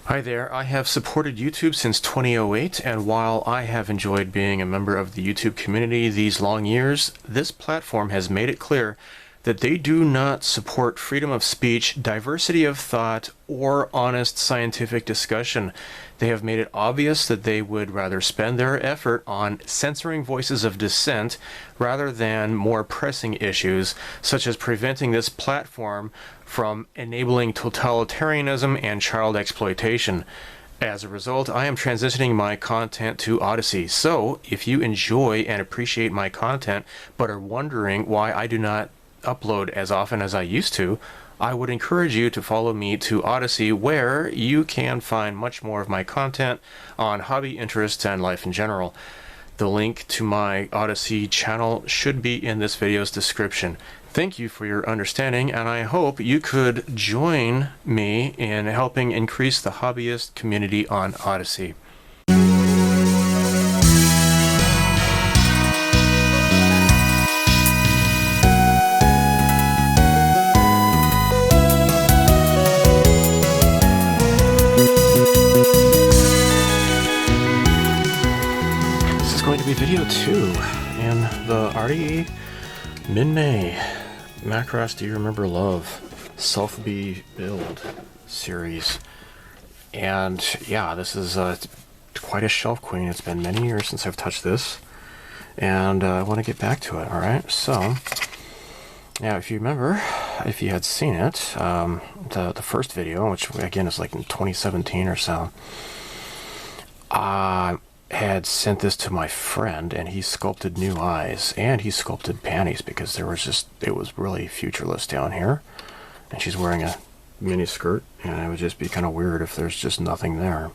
Hi there, I have supported YouTube since 2008, and while I have enjoyed being a member of the YouTube community these long years, this platform has made it clear that they do not support freedom of speech, diversity of thought, or honest scientific discussion. They have made it obvious that they would rather spend their effort on censoring voices of dissent rather than more pressing issues, such as preventing this platform from enabling totalitarianism and child exploitation. As a result, I am transitioning my content to Odyssey. So, if you enjoy and appreciate my content, but are wondering why I do not upload as often as I used to, I would encourage you to follow me to Odyssey, where you can find much more of my content on hobby interests and life in general. The link to my Odyssey channel should be in this video's description. Thank you for your understanding, and I hope you could join me in helping increase the hobbyist community on Odyssey. This is going to be video 2 in the ARII Minmay Macross Do You Remember Love sofubi build series. And yeah, this is quite a shelf queen. It's been many years since I've touched this, and I want to get back to it. Alright, so yeah, if you remember, if you had seen it, the first video, which again is like in 2017 or so, I had sent this to my friend, and he sculpted new eyes, and he sculpted panties, because there was just, it was really futureless down here, and she's wearing a mini skirt, and it would just be kind of weird if there's just nothing there.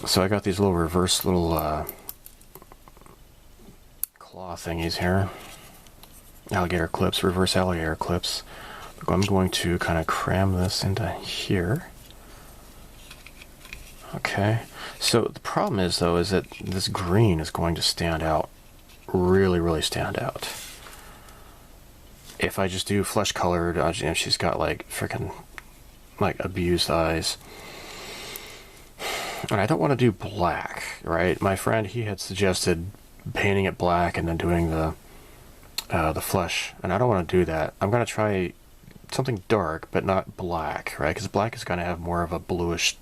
So I got these little reverse little claw thingies here, alligator clips, reverse alligator clips. I'm going to kind of cram this into here. Okay, so the problem is, though, is that this green is going to stand out, really stand out. If I just do flesh colored, you know, she's got like freaking like abused eyes. And I don't want to do black, right? My friend, he had suggested painting it black and then doing the flesh, and I don't want to do that. I'm going to try something dark, but not black, right? Because black is going to have more of a bluish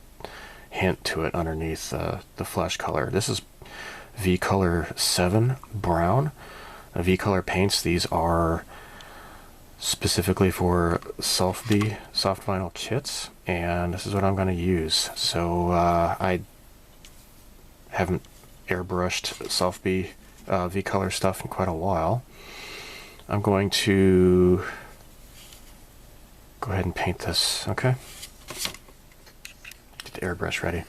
hint to it underneath the flesh color. This is V-Color 7 brown. V-Color paints, these are specifically for sofubi soft vinyl kits, and this is what I'm going to use. So I haven't airbrushed sofubi V-Color stuff in quite a while. I'm going to go ahead and paint this, okay? Get the airbrush ready.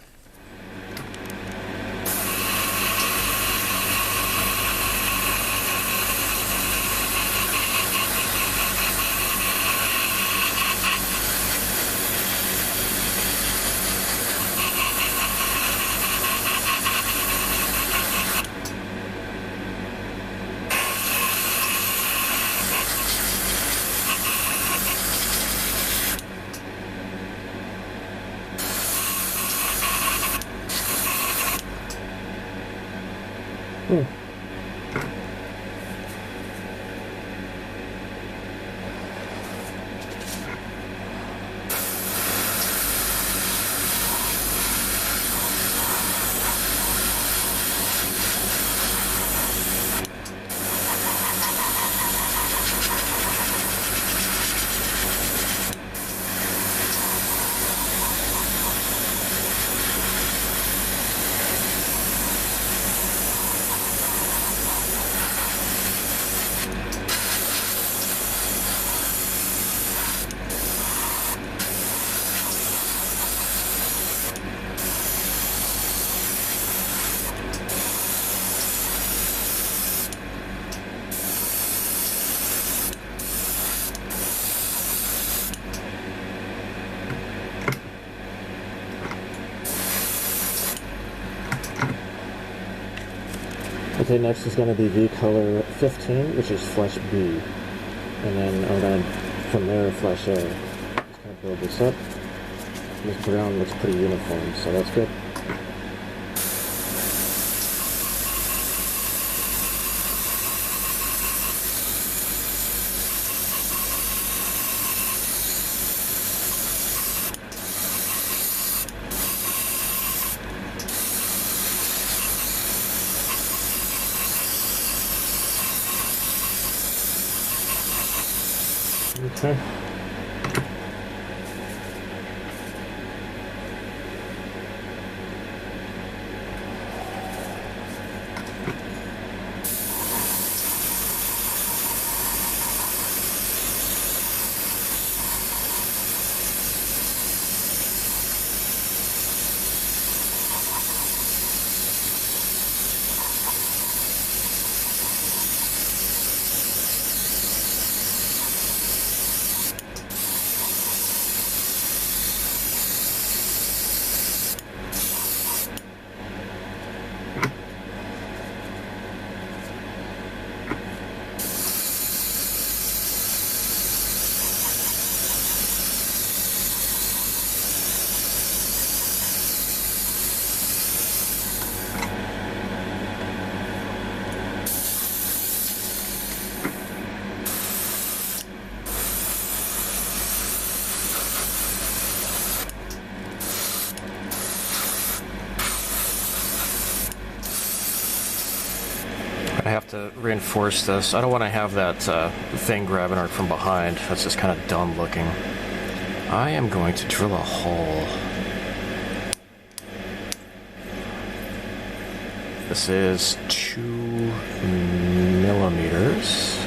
Okay, next is going to be V-Color 15, which is Flesh B. And then I'm going to, from there, Flesh A. Just kind of build this up. This ground looks pretty uniform, so that's good. Okay. I have to reinforce this. I don't want to have that thing grabbing her from behind. That's just kind of dumb looking. I am going to drill a hole. This is 2 millimeters.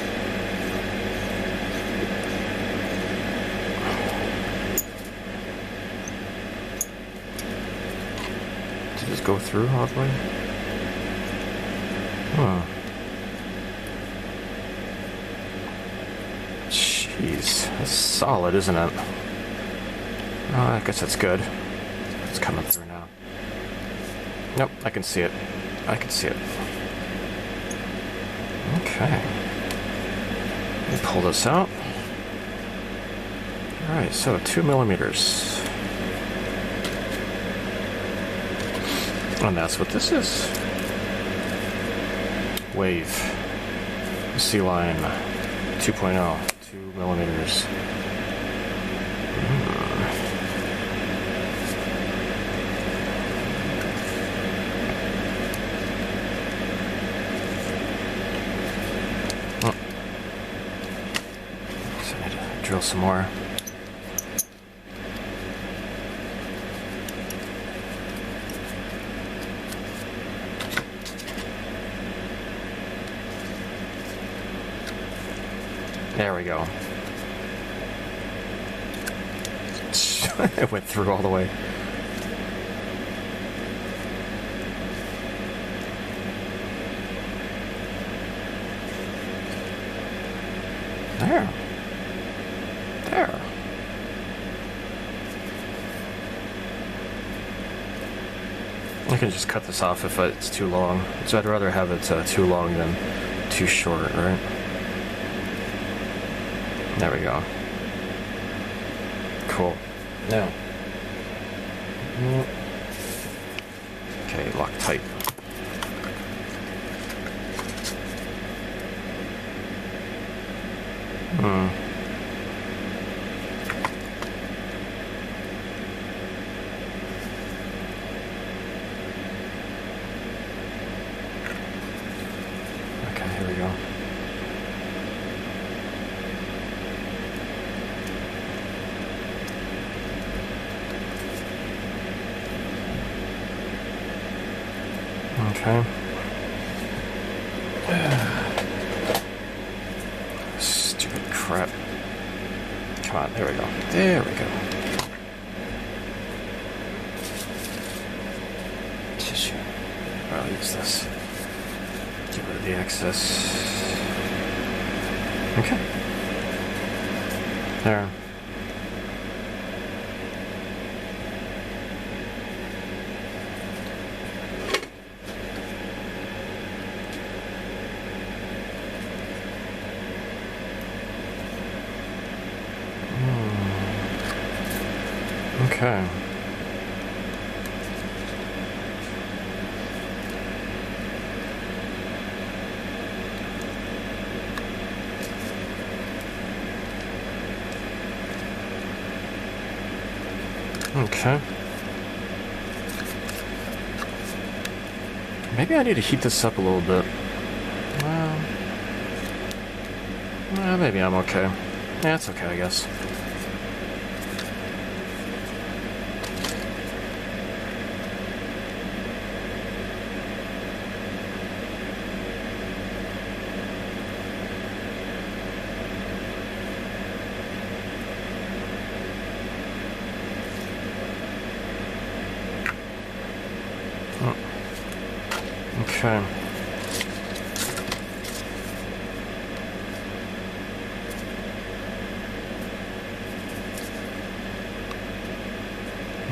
Did this go through all the way? Huh. Jeez, that's solid, isn't it? Oh, I guess that's good. It's coming through now. Nope, I can see it. I can see it. Okay. Let me pull this out. Alright, so 2 millimeters. And that's what this is. Wave. Sea line 2.0. 2 millimeters. Oh. So I need to drill some more. There we go. It went through all the way. There. There. I can just cut this off if it's too long. So I'd rather have it too long than too short, right? There we go. Cool. Now. Okay, lock tight. Okay, here we go. Okay. Stupid crap. Come on, there we go. There we go. Tissue. I'll use this. Get rid of the excess. Okay. There. Okay. Okay. Maybe I need to heat this up a little bit. Well, maybe I'm okay. Yeah, it's okay, I guess. Okay.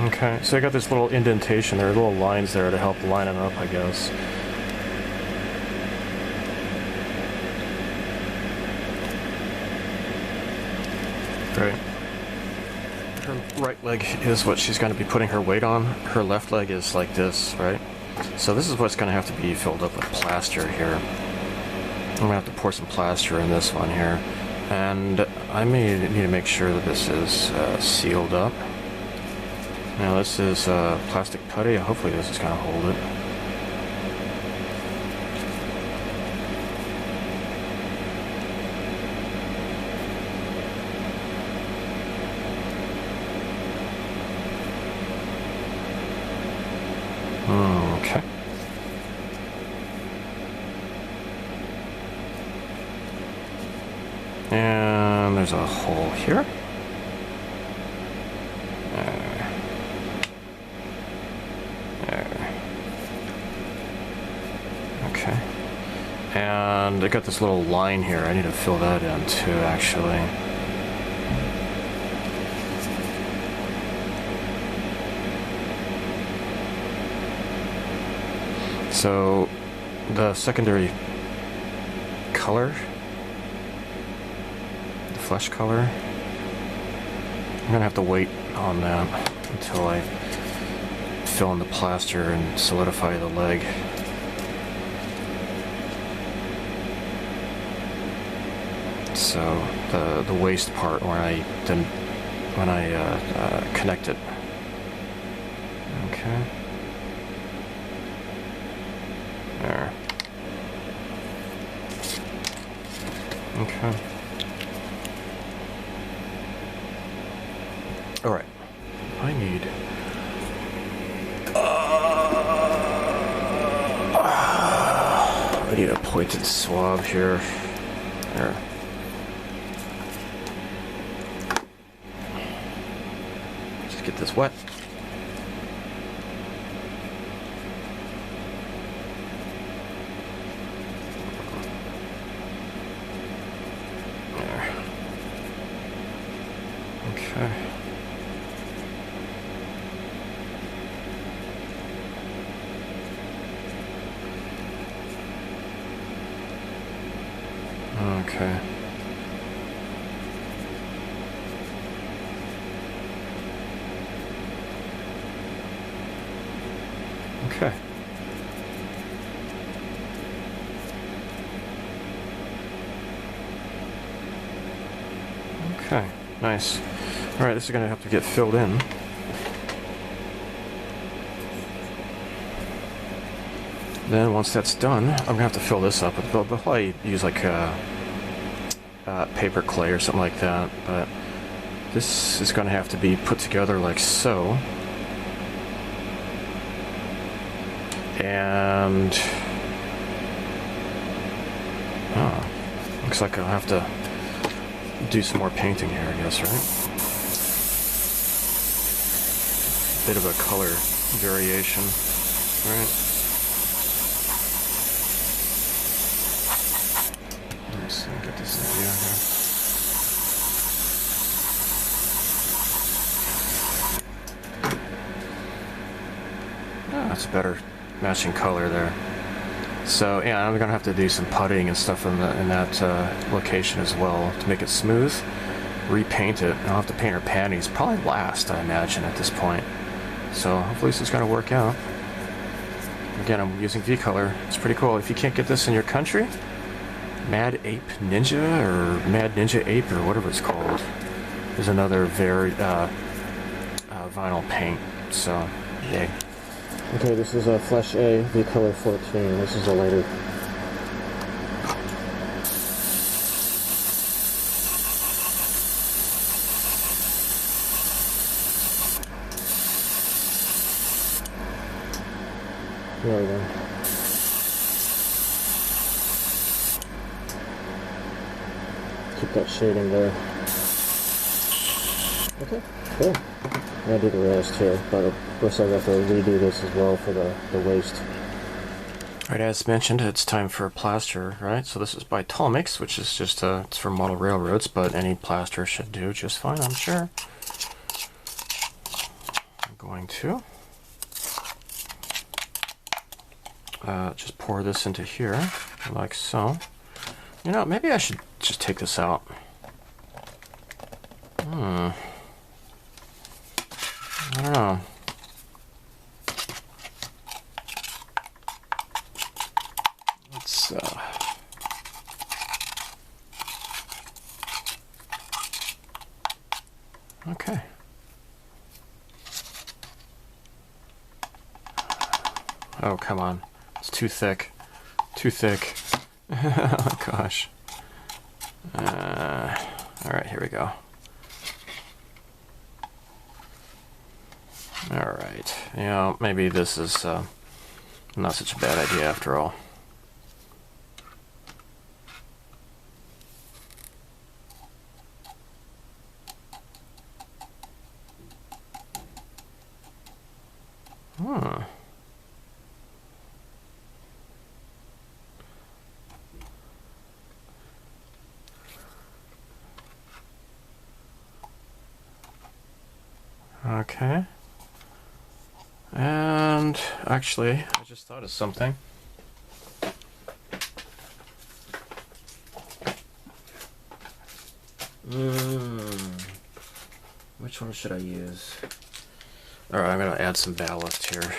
Okay, so I got this little indentation there, little lines there to help line it up, I guess. Great. Her right leg is what she's going to be putting her weight on. Her left leg is like this, right? So this is what's going to have to be filled up with plaster here. I'm going to have to pour some plaster in this one here. And I may need to make sure that this is sealed up. Now this is plastic putty. Hopefully this is going to hold it. Okay. And there's a hole here. Okay. And I got this little line here. I need to fill that in too, actually. So, the secondary color, the flesh color, I'm gonna have to wait on that until I fill in the plaster and solidify the leg. So the waist part when I connect it. Okay. There. Okay. All right. I need. I need a pointed swab here. There. Just get this wet. There. Okay. Okay. Okay. Okay, nice. All right, this is going to have to get filled in. Then once that's done, I'm going to have to fill this up. I'll probably use like paper clay or something like that, but this is going to have to be put together like so. And looks like I'll have to do some more painting here, I guess, right? Bit of a color variation, right? Let's see, get this idea here. Ah, that's better matching color there. So yeah, I'm gonna have to do some puttying and stuff in that location as well to make it smooth. Repaint it. I'll have to paint her panties. Probably last, I imagine, at this point. So hopefully this is gonna work out. Again, I'm using V-Color. It's pretty cool. If you can't get this in your country, Mad Ape Ninja or Mad Ninja Ape or whatever it's called. There's another very vinyl paint, so yay. Okay, this is a Flesh A, the color 14. This is a lighter. There we go. Keep that shading there. Okay, cool. I'm gonna do the rest here, but of course I have to redo this as well for the waist. Alright, as mentioned, it's time for plaster, right? So this is by Tolmix, which is just it's for model railroads, but any plaster should do just fine, I'm sure. I'm going to just pour this into here, like so. You know, maybe I should just take this out. I don't know. Let's okay. Oh, come on. It's too thick. Too thick. Oh, gosh. Alright, here we go. Alright. You know, maybe this is not such a bad idea after all. Okay. And actually, I just thought of something. Which one should I use? Alright, I'm going to add some ballast here.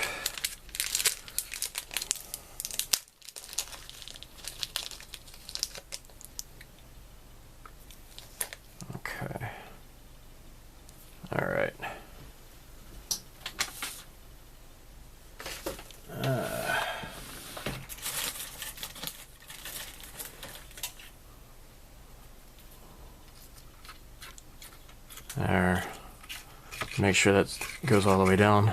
Okay. Alright. There. Make sure that goes all the way down.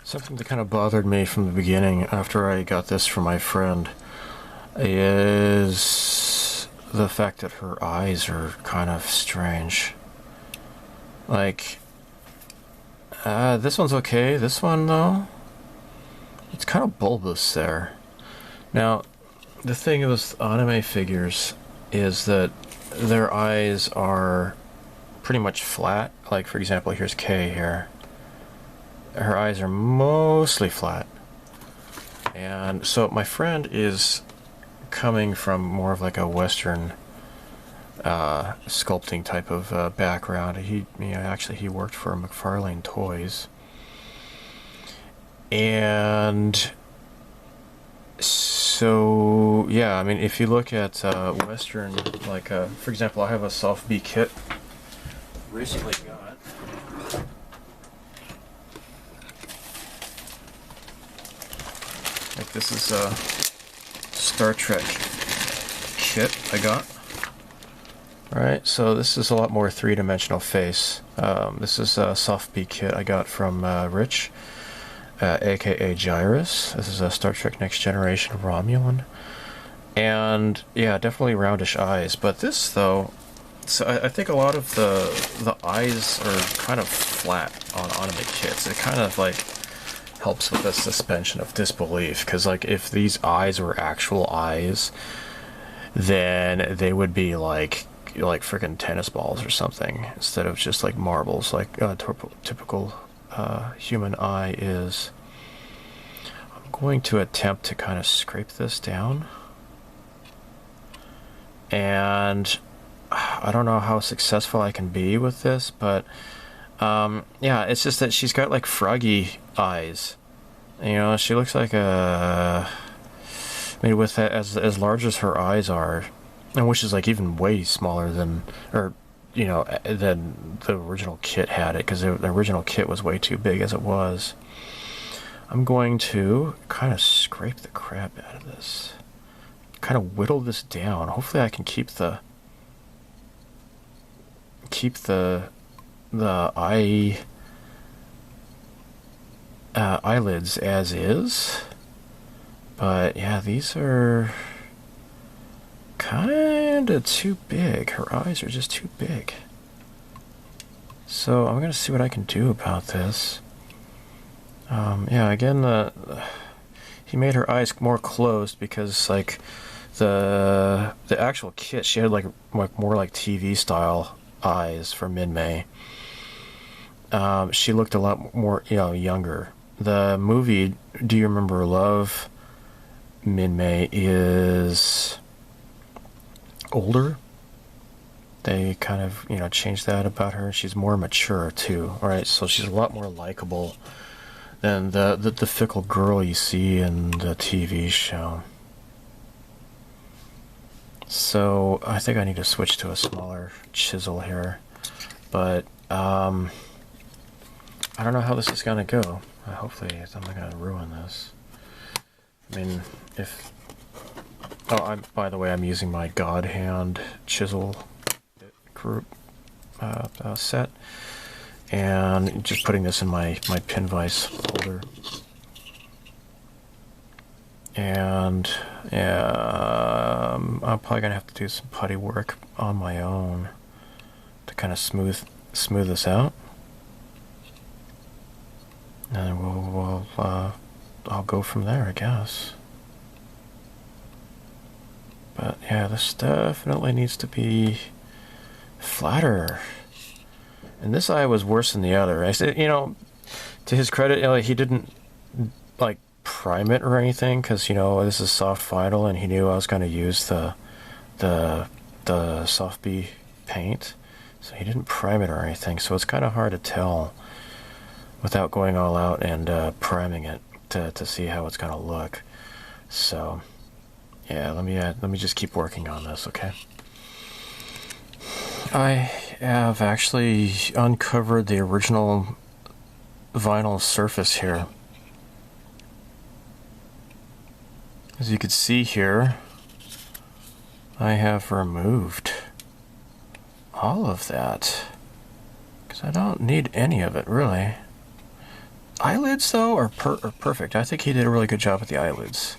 Something that kind of bothered me from the beginning after I got this from my friend is the fact that her eyes are kind of strange. Like, this one's okay. This one, though, it's kind of bulbous there. Now, the thing with anime figures is that their eyes are pretty much flat. Like, for example, here's Kay here. Her eyes are mostly flat. And so my friend is coming from more of like a Western sculpting type of background. Actually he worked for McFarlane Toys. And so, yeah, I mean, if you look at Western, like, for example, I have a sofubi kit recently got. Like, this is a Star Trek kit I got. Alright, so this is a lot more three-dimensional face. This is a sofubi kit I got from Rich. aka Gyrus. This is a Star Trek Next Generation Romulan. And yeah, definitely roundish eyes. But this, though, so I think a lot of the eyes are kind of flat on anime kits. It kind of like helps with the suspension of disbelief, because like if these eyes were actual eyes, then they would be like freaking tennis balls or something, instead of just like marbles, like typical human eye is. I'm going to attempt to kind of scrape this down, and I don't know how successful I can be with this, but yeah, it's just that she's got like froggy eyes. You know, she looks like a, I mean, with as large as her eyes are, and which is like even way smaller than, or you know, than the original kit had it, because the original kit was way too big as it was. I'm going to kind of scrape the crap out of this. Kind of whittle this down. Hopefully I can keep the eyelids as is. But yeah, these are kind of too big. Her eyes are just too big. So I'm going to see what I can do about this. Yeah, again, he made her eyes more closed because, like, the actual kit, she had like more like TV style eyes for Minmay. She looked a lot more, you know, younger. The movie Do You Remember Love, Minmay is older. They kind of, you know, changed that about her. She's more mature too. All right, so she's a lot more likable than the fickle girl you see in the TV show. So I think I need to switch to a smaller chisel here, but I don't know how this is gonna go. Hopefully I'm not gonna ruin this. I mean, if by the way, I'm using my God Hand chisel group set, and just putting this in my pin vise holder. And yeah, I'm probably gonna have to do some putty work on my own to kind of smooth this out, and I'll go from there, I guess. But yeah, this definitely needs to be flatter. And this eye was worse than the other. I said, you know, to his credit, he didn't like prime it or anything, because, you know, this is soft vinyl, and he knew I was going to use the sofubi paint, so he didn't prime it or anything. So it's kind of hard to tell without going all out and priming it to see how it's going to look. So yeah, let me just keep working on this, okay? I have actually uncovered the original vinyl surface here. As you can see here, I have removed all of that, because I don't need any of it, really. Eyelids, though, are perfect. I think he did a really good job with the eyelids.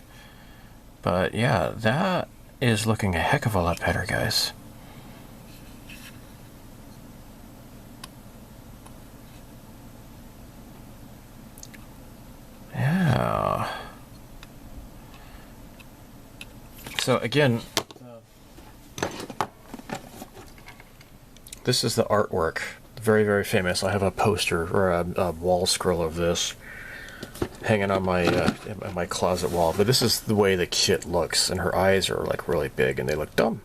But yeah, that is looking a heck of a lot better, guys. Yeah. So again, this is the artwork. Very, very famous. I have a poster or a wall scroll of this hanging on my closet wall. But this is the way the kit looks, and her eyes are like really big and they look dumb.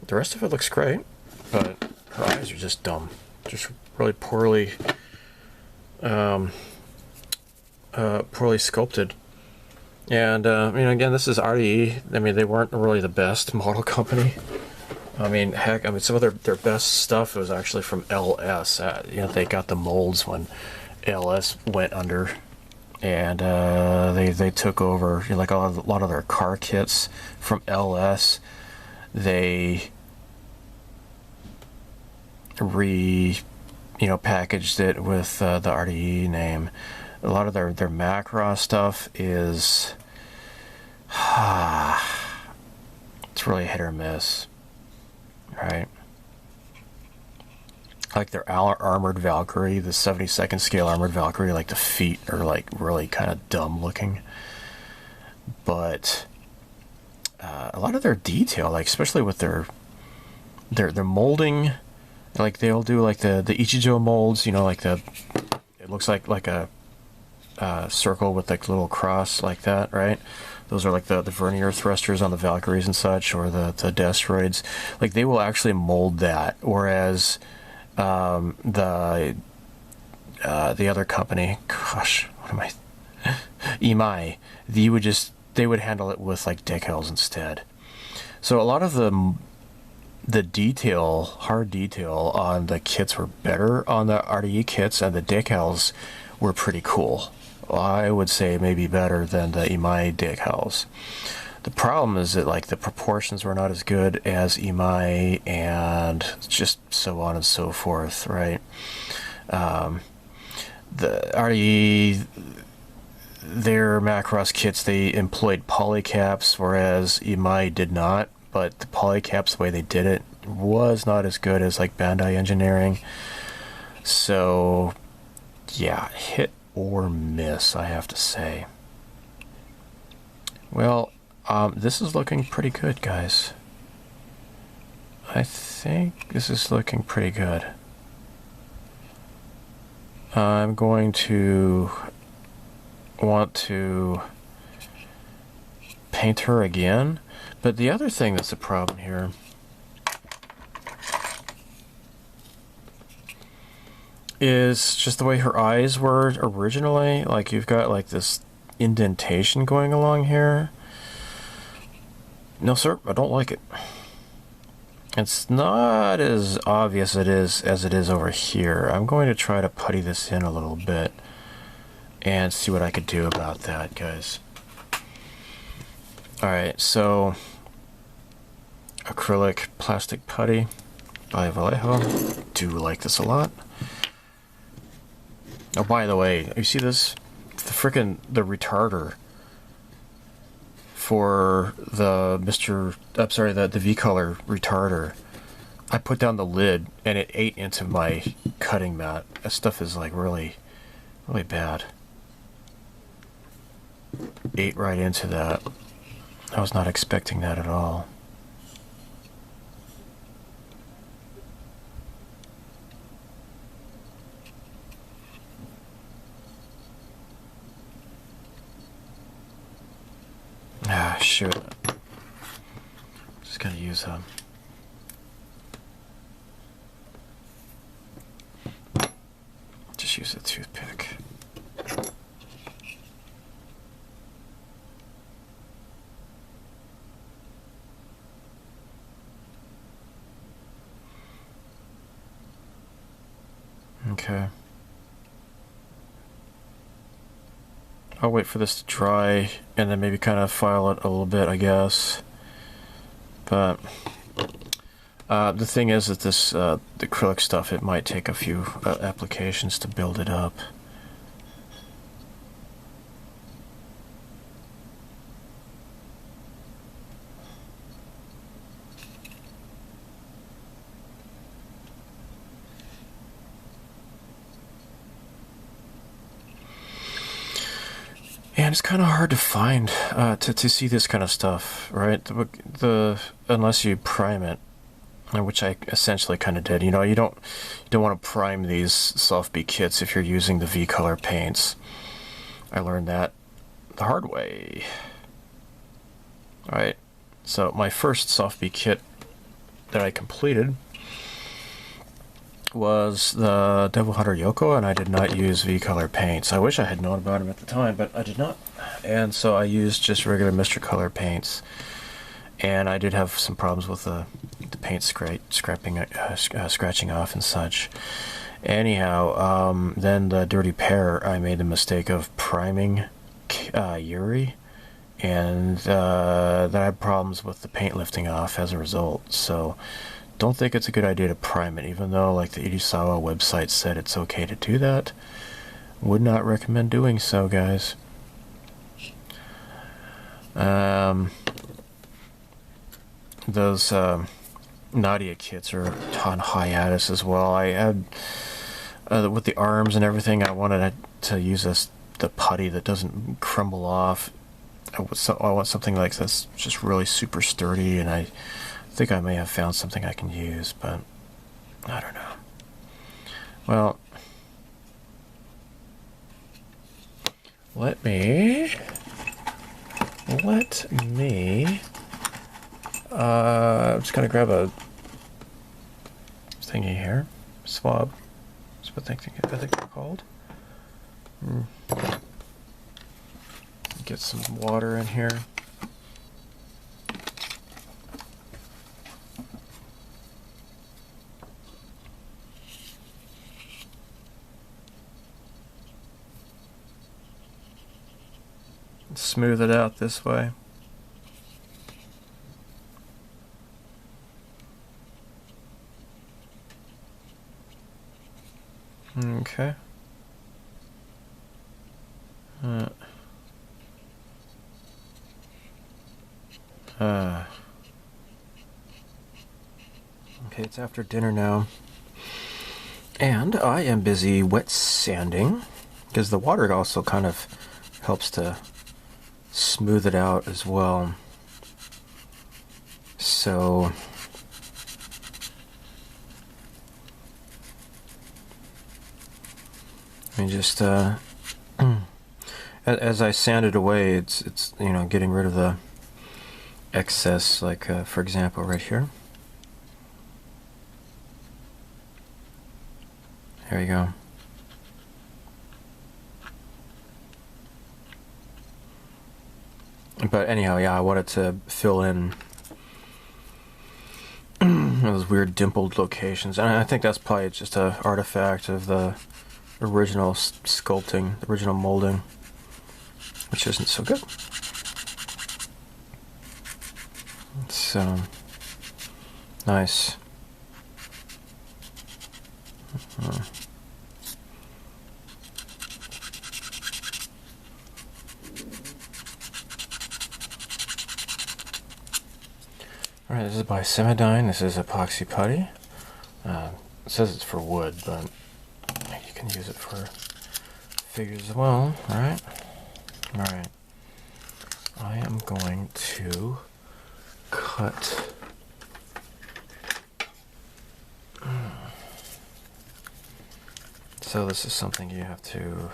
The rest of it looks great, but her eyes are just dumb. Just really poorly sculpted. And I mean, again, this is ARII. I mean, they weren't really the best model company. I mean, heck, I mean, some of their best stuff was actually from LS. You know, they got the molds when LS went under, and they took over, you know, like a lot of their car kits from LS. They packaged it with the ARII name. A lot of their Macross stuff is it's really hit or miss, right? Like their armored Valkyrie, the 72nd scale armored Valkyrie, like the feet are like really kind of dumb looking. But a lot of their detail, like especially with their molding, like they'll do like the Ichijo molds, you know, like it looks like a circle with like a little cross like that, right? Those are like the vernier thrusters on the Valkyries and such, or the Destroids. Like they will actually mold that, whereas the other company, gosh, what am I? ARII, they would handle it with like decals instead. So a lot of the detail, hard detail on the kits were better on the ARII kits, and the decals were pretty cool. I would say maybe better than the ARII decals. The problem is that like the proportions were not as good as ARII, and just so on and so forth, right? The ARII, their Macross kits, they employed polycaps, whereas ARII did not. But the polycaps, the way they did it, was not as good as like Bandai Engineering. So, yeah, hit or miss, I have to say. Well, this is looking pretty good, guys. I think this is looking pretty good. I'm going to want to paint her again. But the other thing that's a problem here is just the way her eyes were originally. Like, you've got like this indentation going along here. No, sir, I don't like it. It's not as obvious as it is over here. I'm going to try to putty this in a little bit and see what I could do about that, guys. Alright, so acrylic plastic putty by Vallejo. Do like this a lot. Oh, by the way, you see this? The retarder for the the V-color retarder. I put down the lid and it ate into my cutting mat. That stuff is like really, really bad. Ate right into that. I was not expecting that at all. Ah, shoot. Just gonna use just use a toothpick. Okay. I'll wait for this to dry and then maybe kind of file it a little bit, I guess. But the thing is that this the acrylic stuff, it might take a few applications to build it up. And it's kind of hard to find, to see this kind of stuff, right? Unless you prime it, which I essentially kind of did. You know, you don't want to prime these sofubi kits if you're using the V-color paints. I learned that the hard way. All right, so my first sofubi kit that I completed was the Devil Hunter Yoko, and I did not use V-color paints. I wish I had known about them at the time, but I did not. And so I used just regular Mr. Color paints. And I did have some problems with the paint scratching off and such. Anyhow, then the Dirty Pair, I made the mistake of priming ARII, and then I had problems with the paint lifting off as a result. So don't think it's a good idea to prime it, even though like the Irisawa website said it's okay to do that. Would not recommend doing so, guys. Those Nadia kits are on hiatus as well. I had with the arms and everything, I wanted to use the putty that doesn't crumble off. I want something like this, just really super sturdy, and I think I may have found something I can use, but I don't know. Well, let me I'm just gonna grab a thingy here, swab. That's what I think they're called. Get some water in here. smooth it out this way. Okay. Okay, it's after dinner now. And I am busy wet sanding, because the water also kind of helps to smooth it out as well. So I mean, just as I sand it away, it's you know, getting rid of the excess, like for example right here. There you go. But anyhow, yeah, I wanted to fill in those weird dimpled locations, and I think that's probably just an artifact of the original sculpting, the original molding, which isn't so good. So nice. Alright, this is by Semidyne. This is epoxy putty. It says it's for wood, but you can use it for figures as well. Alright. Alright. I am going to cut. So this is something you have to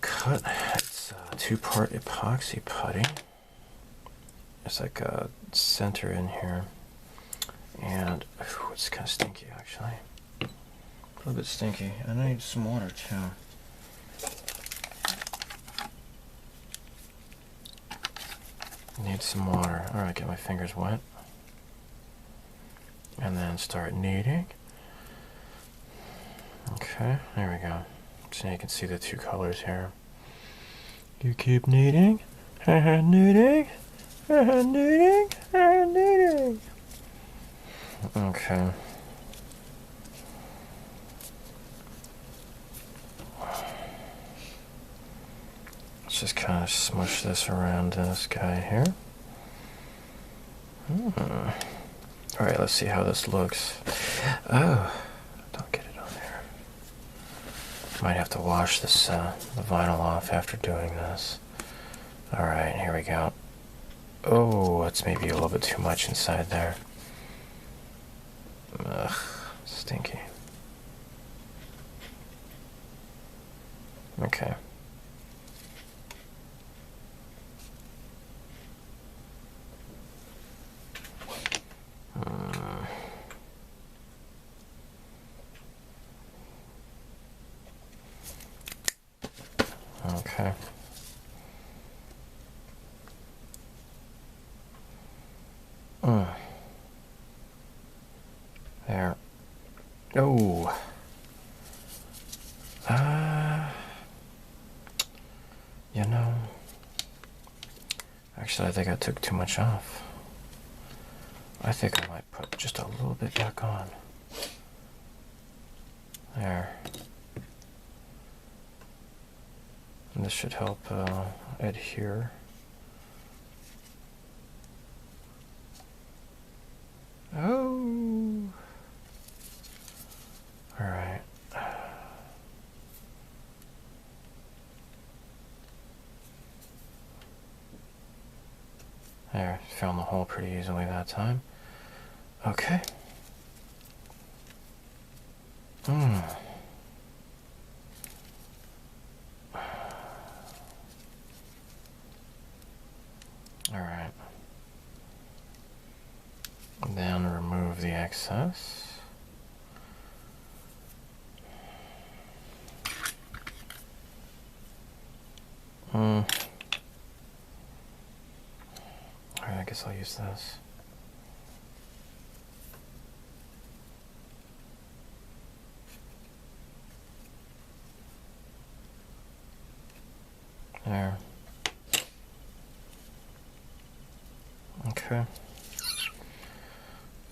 cut. It's a 2-part epoxy putty. There's like a center in here, and it's kind of stinky actually. A little bit stinky, and I need some water too. Need some water. Alright, get my fingers wet. And then start kneading. Okay, there we go. So now you can see the two colors here. You keep kneading, kneading, kneading, kneading. Okay. Let's just kind of smush this around this guy here. Alright, let's see how this looks. Oh, don't get it on there. Might have to wash this the vinyl off after doing this. Alright, here we go. Oh, that's maybe a little bit too much inside there. Ugh, stinky. Okay. Okay. There. Oh. You know, actually I think I took too much off. I think I might put just a little bit back on. There. And this should help adhere. Oh. All right. There, found the hole pretty easily that time. Okay. All right. Then remove the excess. Alright, I guess I'll use this. Okay.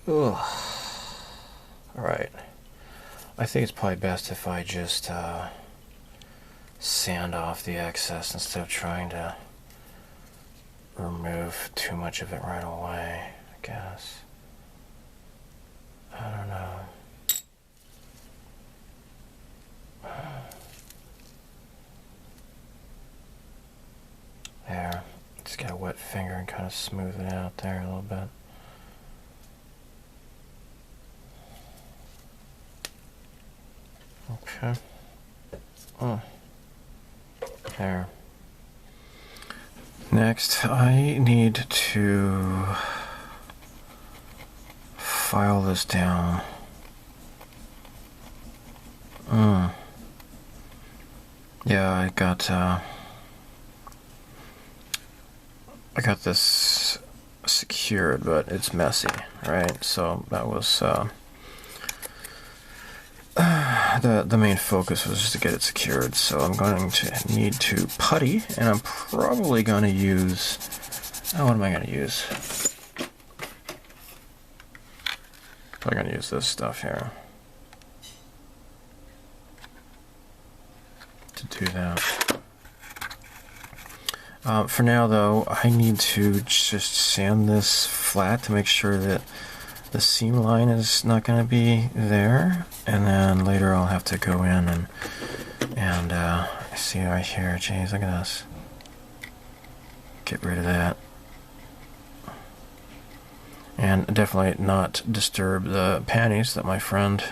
Ugh. Alright. I think it's probably best if I just sand off the excess instead of trying to remove too much of it right away, I guess. I don't know. There. Just get a wet finger and kind of smooth it out there a little bit. Okay. Oh. There. Next, I need to file this down. Yeah, I got this secured, but it's messy, right? So that was the main focus was just to get it secured. So I'm going to need to putty, and I'm probably going to use. Oh, what am I going to use? Probably going to use this stuff here to do that. For now, though, I need to just sand this flat to make sure that the seam line is not going to be there, and then later I'll have to go in and see right here. Jeez, look at this. Get rid of that, and definitely not disturb the panties that my friend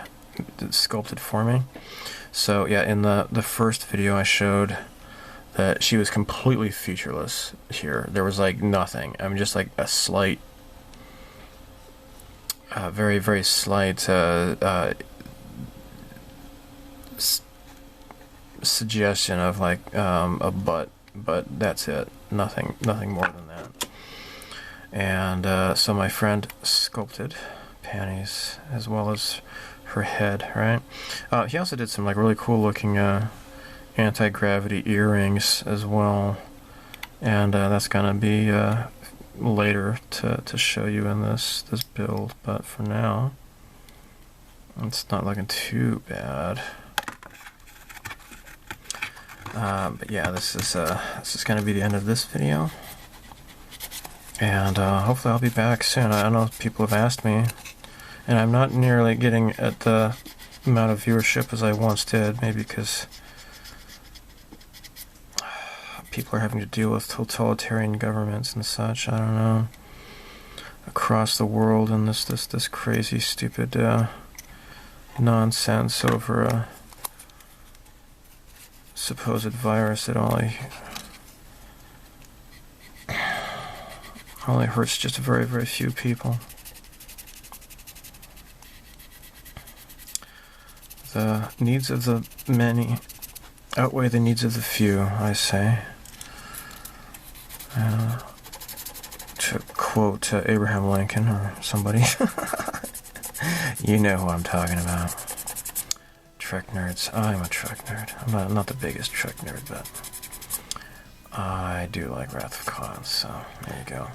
sculpted for me. So yeah, in the first video I showed that she was completely featureless here. There was like nothing. I mean, just like a slight, very, very slight suggestion of like a butt, but that's it. Nothing more than that. And so my friend sculpted panties as well as her head, right? He also did some like really cool looking anti-gravity earrings as well, and that's gonna be later to show you in this build, but for now it's not looking too bad. But yeah, this is gonna be the end of this video, and hopefully I'll be back soon. I know people have asked me, and I'm not nearly getting at the amount of viewership as I once did, maybe because people are having to deal with totalitarian governments and such. I don't know, across the world, and this crazy, stupid nonsense over a supposed virus that only hurts just very, very few people. The needs of the many outweigh the needs of the few, I say. To quote Abraham Lincoln or somebody. You know who I'm talking about. Trek nerds. I'm a Trek nerd. I'm not the biggest Trek nerd, but I do like Wrath of Khan, so there you go.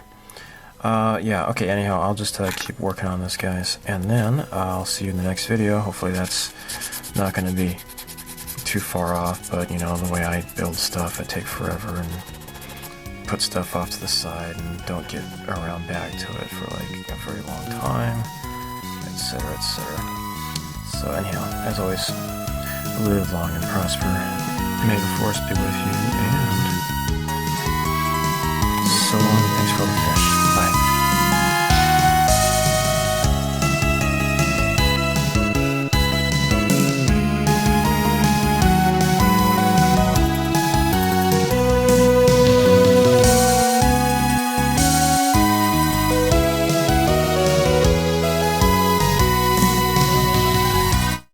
Yeah, okay, anyhow, I'll just keep working on this, guys, and then I'll see you in the next video. Hopefully that's not going to be too far off, but you know, the way I build stuff, I take forever and put stuff off to the side and don't get around back to it for like a very long time, etc., etc. So anyhow, as always, live long and prosper. May the force be with you, and so long. Thanks for all the fish.